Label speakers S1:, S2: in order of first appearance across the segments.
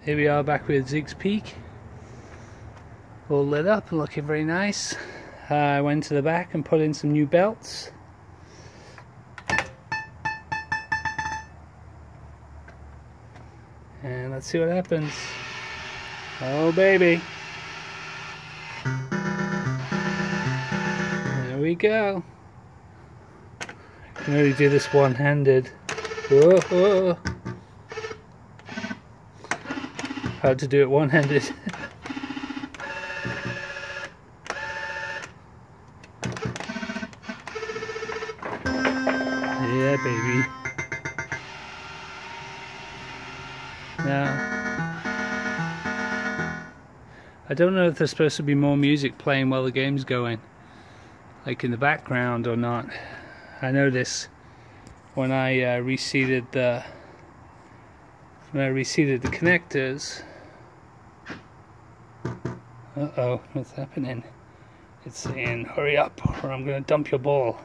S1: Here we are back with Zeke's Peak, all lit up and looking very nice. I went to the back and put in some new belts. And let's see what happens. Oh baby. There we go. I can only do this one-handed. Whoa, whoa. How to do it one-handed. Yeah, baby. Now, I don't know if there's supposed to be more music playing while the game's going, like in the background or not. I noticed when I reseated the connectors. Uh-oh, what's happening? It's saying, hurry up or I'm gonna dump your ball.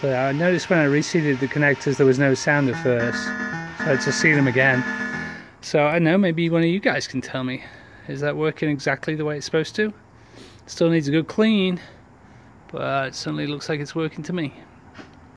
S1: So I noticed when I reseated the connectors there was no sound at first. So I had to seat them again. So I don't know, maybe one of you guys can tell me. Is that working exactly the way it's supposed to? Still needs a good clean, but it certainly looks like it's working to me.